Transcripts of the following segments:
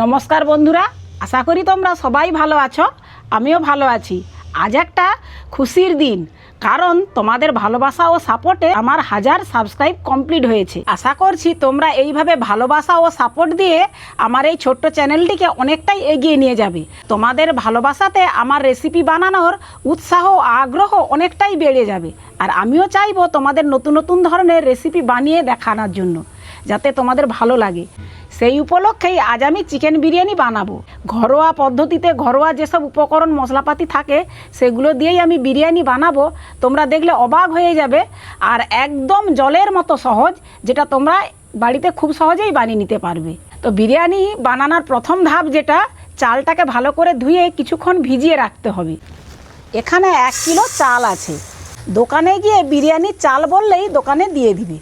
নমস্কার বন্ধুরা, আশা করি তোমরা সবাই ভালো আছো। আমিও ভালো আছি। আজ একটা খুশির দিন, কারণ তোমাদের ভালোবাসা ও সাপোর্টে আমার 1000 সাবস্ক্রাইব কমপ্লিট হয়েছে। আশা করছি তোমরা এইভাবে ভালোবাসা ও সাপোর্ট দিয়ে আমার এই ছোট্ট চ্যানেলটিকে অনেকটাই এগিয়ে নিয়ে যাবে। তোমাদের ভালোবাসাতে আমার রেসিপি বানানোর উৎসাহ ও আগ্রহ অনেকটাই বেড়ে যাবে। আর আমিও চাইবো তোমাদের নতুন নতুন ধরনের রেসিপি বানিয়ে দেখানোর জন্য, যাতে তোমাদের ভালো লাগে। সেই উপলক্ষেই আজ আমি চিকেন বিরিয়ানি বানাবো। ঘরোয়া পদ্ধতিতে ঘরোয়া যেসব উপকরণ মশলাপাতি থাকে সেগুলো দিয়েই আমি বিরিয়ানি বানাবো। তোমরা দেখলে অবাক হয়ে যাবে। আর একদম জলের মতো সহজ, যেটা তোমরা বাড়িতে খুব সহজেই বানিয়ে নিতে পারবে। তো বিরিয়ানি বানানোর প্রথম ধাপ যেটা, চালটাকে ভালো করে ধুয়ে কিছুক্ষণ ভিজিয়ে রাখতে হবে। এখানে 1 কিলো চাল আছে। দোকানে গিয়ে বিরিয়ানির চাল বললেই দোকানে দিয়ে দিবে।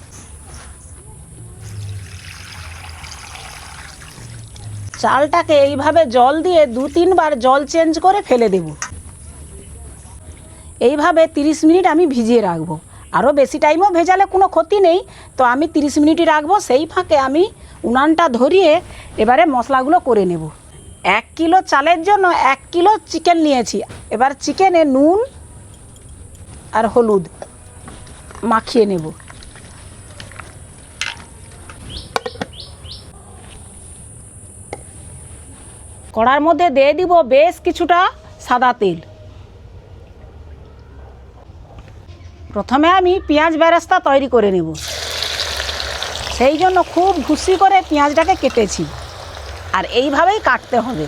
চালটাকে এইভাবে জল দিয়ে 2-3 বার জল চেঞ্জ করে ফেলে দেব। এইভাবে 30 মিনিট আমি ভিজিয়ে রাখবো। আরও বেশি টাইমও ভেজালে কোনো ক্ষতি নেই, তো আমি 30 মিনিটই রাখবো। সেই ফাঁকে আমি উনানটা ধরিয়ে এবারে মশলাগুলো করে নেব। 1 কিলো চালের জন্য 1 কিলো চিকেন নিয়েছি। এবার চিকেনে নুন আর হলুদ মাখিয়ে নেব। কড়ার মধ্যে দিয়ে দিব বেশ কিছুটা সাদা তেল। প্রথমে আমি পেঁয়াজ বেরেস্তা তৈরি করে নেব। সেই জন্য খুব ঘুষি করে পেঁয়াজটাকে কেটেছি, আর এইভাবেই কাটতে হবে।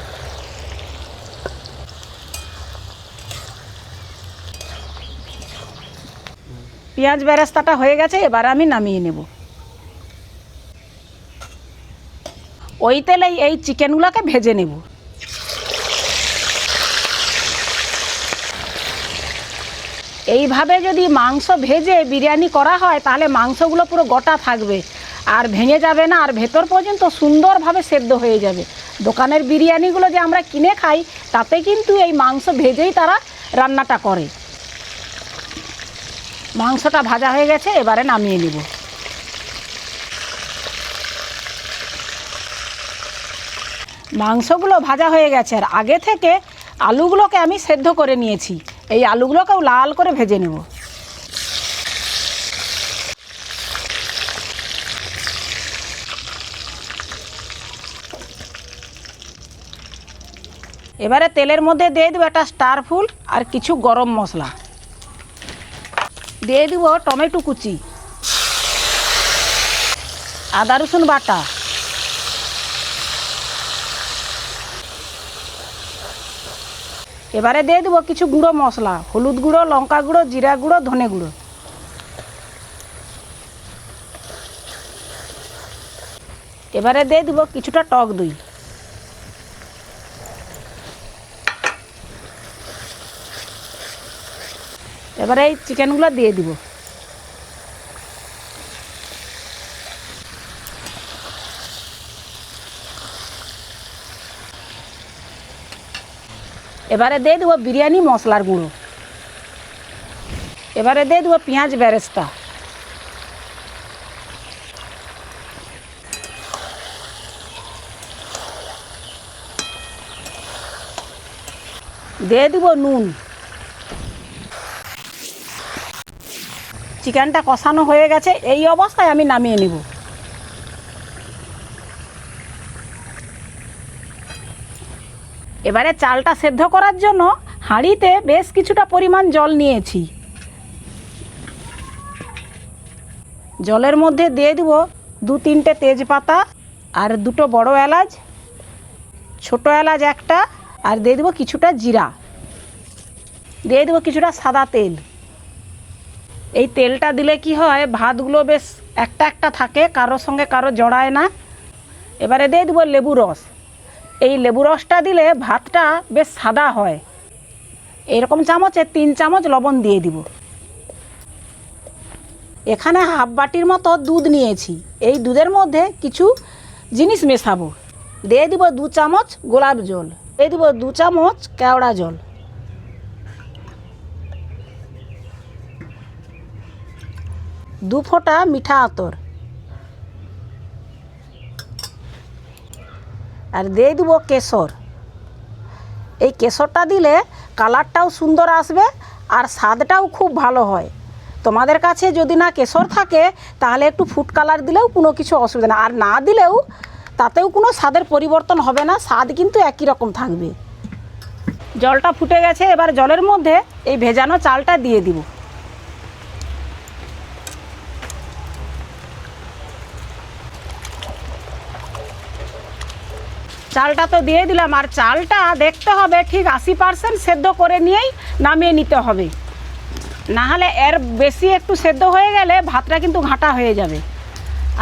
পেঁয়াজ বেরেস্তাটা হয়ে গেছে, এবার আমি নামিয়ে নেব। ওই তেলেই এই চিকেনগুলোকে ভেজে নেব। এইভাবে যদি মাংস ভেজে বিরিয়ানি করা হয় তাহলে মাংসগুলো পুরো গোটা থাকবে, আর ভেঙে যাবে না, আর ভেতর পর্যন্ত সুন্দরভাবে সেদ্ধ হয়ে যাবে। দোকানের বিরিয়ানিগুলো যে আমরা কিনে খাই, তাতে কিন্তু এই মাংস ভেজেই তারা রান্নাটা করে। মাংসটা ভাজা হয়ে গেছে, এবারে নামিয়ে নেব। মাংসগুলো ভাজা হয়ে গেছে, আর আগে থেকে আলুগুলোকে আমি সেদ্ধ করে নিয়েছি। এই আলুগুলোকেও লাল করে ভেজে নেব। এবারে তেলের মধ্যে দিয়ে দেবো একটা স্টার ফুল আর কিছু গরম মশলা। দিয়ে দেবো টমেটো কুচি, আদা রসুন বাটা, এবারে দিয়ে দেবো কিছু গুঁড়ো মশলা, হলুদ গুঁড়ো, লঙ্কা গুঁড়ো, জিরা গুঁড়ো, ধনে গুঁড়ো। এবারে দিয়ে দেবো কিছুটা টক দই। এবারে এই চিকেনগুলো দিয়ে দিব। এবারে দিয়ে দেবো বিরিয়ানি মশলার গুঁড়ো। এবারে দিয়ে দেবো পেঁয়াজ বেরেস্তা। দিয়ে দেবো নুন। চিকেনটা কষানো হয়ে গেছে, এই অবস্থায় আমি নামিয়ে নেব। এবারে চালটা সেদ্ধ করার জন্য হাঁড়িতে বেশ কিছুটা পরিমাণ জল নিয়েছি। জলের মধ্যে দিয়ে দেব 2-3টে তেজপাতা, আর 2টো বড় এলাচ, ছোটো এলাচ একটা, আর দিয়ে দেবো কিছুটা জিরা। দিয়ে দেবো কিছুটা সাদা তেল। এই তেলটা দিলে কি হয়, ভাতগুলো বেশ একটা একটা থাকে, কারোর সঙ্গে কারো জড়ায় না। এবারে দিয়ে দেবো লেবু রস। এই লেবু রসটা দিলে ভাতটা বেশ সাদা হয়। এরকম চামচে 3 চামচ লবণ দিয়ে দিব। এখানে হাফ বাটির মতো দুধ নিয়েছি। এই দুধের মধ্যে কিছু জিনিস মেশাবো। দিয়ে দিব 2 চামচ গোলাপ জল, দিয়ে দিব 2 চামচ কেওড়া জল, দু ফোঁটা মিঠা আতর, আর দিয়ে দেবো কেশর। এই কেশরটা দিলে কালারটাও সুন্দর আসবে আর স্বাদটাও খুব ভালো হয়। তোমাদের কাছে যদি না কেশর থাকে তাহলে একটু ফুড কালার দিলেও কোনো কিছু অসুবিধা না, আর না দিলেও তাতেও কোনো স্বাদের পরিবর্তন হবে না, স্বাদ কিন্তু একই রকম থাকবে। জলটা ফুটে গেছে, এবার জলের মধ্যে এই ভেজানো চালটা দিয়ে দিব। চালটা তো দিয়ে দিলাম, আর চালটা দেখতে হবে ঠিক 80% সেদ্ধ করে নিয়েই নামিয়ে নিতে হবে, নাহলে এর বেশি একটু সেদ্ধ হয়ে গেলে ভাতটা কিন্তু ঘাঁটা হয়ে যাবে।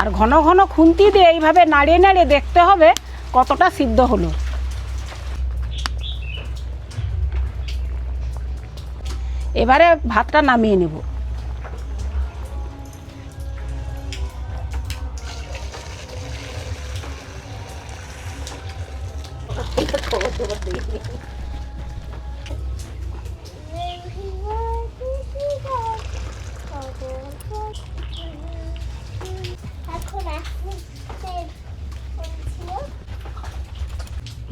আর ঘন ঘন খুন্তি দিয়ে এইভাবে নাড়িয়ে নাড়িয়ে দেখতে হবে কতটা সিদ্ধ হলো। এবারে ভাতটা নামিয়ে নেব।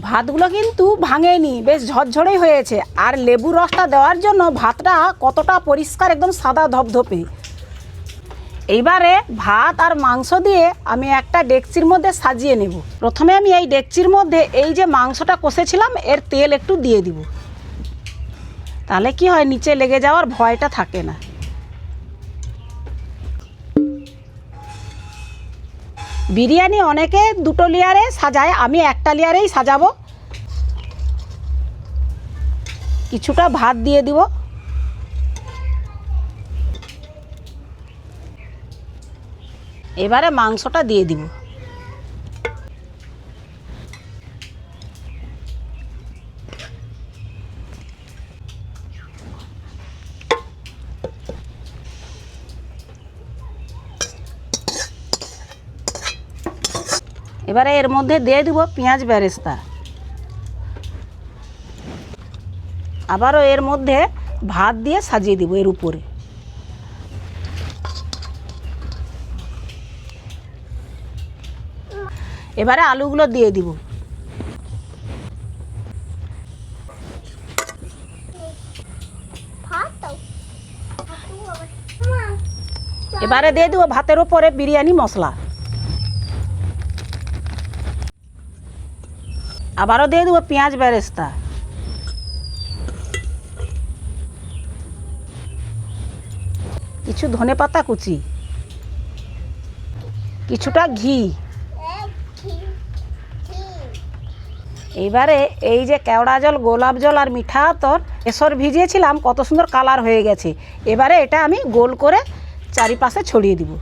ভাতগুলো কিন্তু ভাঙেনি, বেশ ঝরঝরেই হয়েছে, আর লেবু রসটা দেওয়ার জন্য ভাতটা কতটা পরিষ্কার, একদম সাদা ধপধপে। এইবারে ভাত আর মাংস দিয়ে আমি একটা ডেকচির মধ্যে সাজিয়ে নেব। প্রথমে আমি এই ডেকচির মধ্যে এই যে মাংসটা কষেছিলাম এর তেল একটু দিয়ে দিব, তাহলে কি হয় নিচে লেগে যাওয়ার ভয়টা থাকে না। বিরিয়ানি অনেকে দুটো লেয়ারে সাজায়, আমি একটা লেয়ারেই সাজাবো। কিছুটা ভাত দিয়ে দিব, এবারে মাংসটা দিয়ে দিব। এবারে এর মধ্যে দিয়ে দিব পেঁয়াজ বেরেস্তা, আবারও এর মধ্যে ভাত দিয়ে সাজিয়ে দিব এর উপরে। এবারে আলুগুলো দিয়ে দিব। এবারে দিয়ে দিব ভাতের উপরে বিরিয়ানি মশলা, আবারও দিয়ে দেবো পেঁয়াজ বেরেস্তা, কিছু ধনেপাতা কুচি, কিছুটা ঘি। এইবারে এই যে কেওড়া জল, গোলাপ জল আর মিঠা আতর কেশর ভিজিয়েছিলাম, কত সুন্দর কালার হয়ে গেছে। এবারে এটা আমি গোল করে চারিপাশে ছড়িয়ে দিব।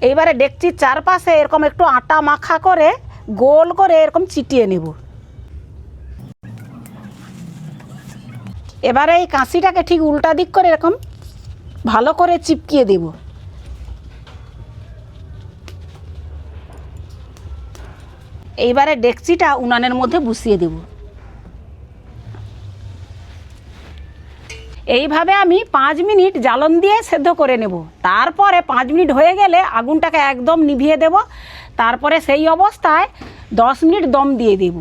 এইবারে ডেকচির চারপাশে এরকম একটু আটা মাখা করে গোল করে এরকম চিটিয়ে নেব। এবারে এই কাঁচিটাকে ঠিক উল্টা দিক করে এরকম ভালো করে চিপকিয়ে দেব। এইবারে ডেকচিটা উনানের মধ্যে বসিয়ে দেব। এইভাবে আমি 5 মিনিট জ্বালন দিয়ে সেদ্ধ করে নেব। তারপরে 5 মিনিট হয়ে গেলে আগুনটাকে একদম নিভিয়ে দেব। তারপরে সেই অবস্থায় 10 মিনিট দম দিয়ে দেব।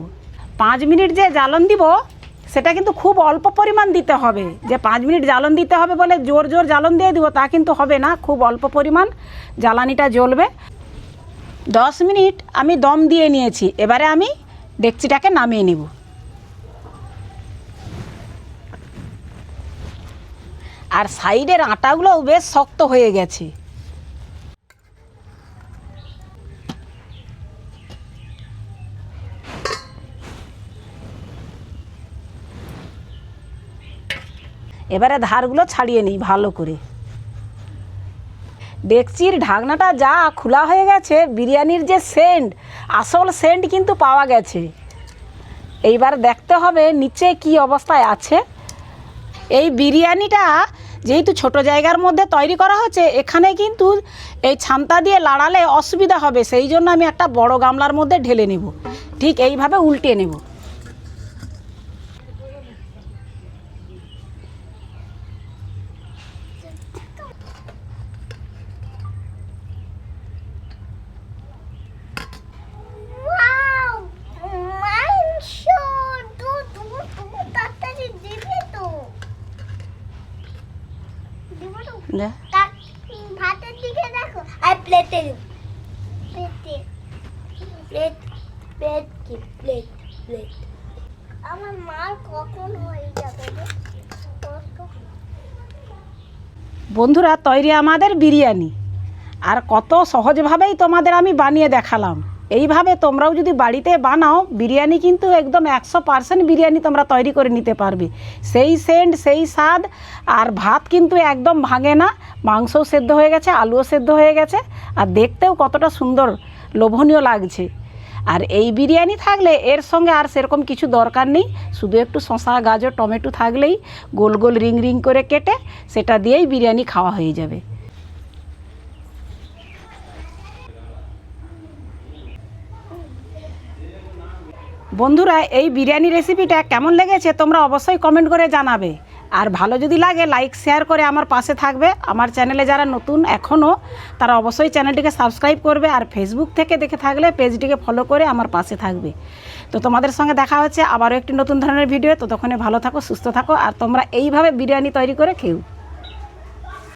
5 মিনিট যে জ্বালন দিব সেটা কিন্তু খুব অল্প পরিমাণ দিতে হবে, যে 5 মিনিট জ্বালন দিতে হবে বলে জোর জোর জ্বালন দিয়ে দিব তা কিন্তু হবে না, খুব অল্প পরিমাণ জ্বালানিটা জ্বলবে। 10 মিনিট আমি দম দিয়ে নিয়েছি, এবারে আমি ডেকচিটাকে নামিয়ে নেব। আর সাইডের আটাগুলোও বেশ শক্ত হয়ে গেছে। এবারে ধারগুলো ছাড়িয়ে নিই ভালো করে। ডেকচির ঢাকনাটা যা খোলা হয়ে গেছে, বিরিয়ানির যে সেন্ট, আসল সেন্ট কিন্তু পাওয়া গেছে। এইবার দেখতে হবে নিচে কি অবস্থায় আছে। এই বিরিয়ানিটা যেহেতু ছোট জায়গার মধ্যে তৈরি করা হচ্ছে, এখানে কিন্তু এই ছান্তা দিয়ে লাড়ালে অসুবিধা হবে, সেই জন্য আমি একটা বড় গামলার মধ্যে ঢেলে নেব। ঠিক এইভাবে উল্টে নেব। যা ভাতের দিকে দেখো আর প্লেটে প্লেটে প্লেট প্লেট কি প্লেট প্লেট আমার মার কখন হয়ে যাবে বন্ধুরা, তৈরি আমাদের বিরিয়ানি। আর কত সহজভাবেই তোমাদের আমি বানিয়ে দেখালাম। এইভাবে তোমরাও যদি বাড়িতে বানাও, বিরিয়ানি কিন্তু একদম 100% বিরিয়ানি তোমরা তৈরি করে নিতে পারবে। সেই সেন্ট, সেই স্বাদ, আর ভাত কিন্তু একদম ভাঙে না। মাংসও সেদ্ধ হয়ে গেছে, আলুও সেদ্ধ হয়ে গেছে, আর দেখতেও কতটা সুন্দর লোভনীয় লাগছে। আর এই বিরিয়ানি থাকলে এর সঙ্গে আর সেরকম কিছু দরকার নেই। শুধু একটু শসা, গাজর, টমেটো থাকলেই গোল গোল রিং রিং করে কেটে সেটা দিয়েই বিরিয়ানি খাওয়া হয়ে যাবে। বন্ধুরা, এই বিরিয়ানি রেসিপিটা কেমন লেগেছে তোমরা অবশ্যই কমেন্ট করে জানাবে। আর ভালো যদি লাগে লাইক শেয়ার করে আমার পাশে থাকবে। আমার চ্যানেলে যারা নতুন এখনও, তারা অবশ্যই চ্যানেলটিকে সাবস্ক্রাইব করবে। আর ফেসবুক থেকে দেখে থাকলে পেজটিকে ফলো করে আমার পাশে থাকবে। তো তোমাদের সঙ্গে দেখা হচ্ছে আবারও একটি নতুন ধরনের ভিডিও। ততক্ষণে ভালো থাকো, সুস্থ থাকো, আর তোমরা এইভাবে বিরিয়ানি তৈরি করে খেও।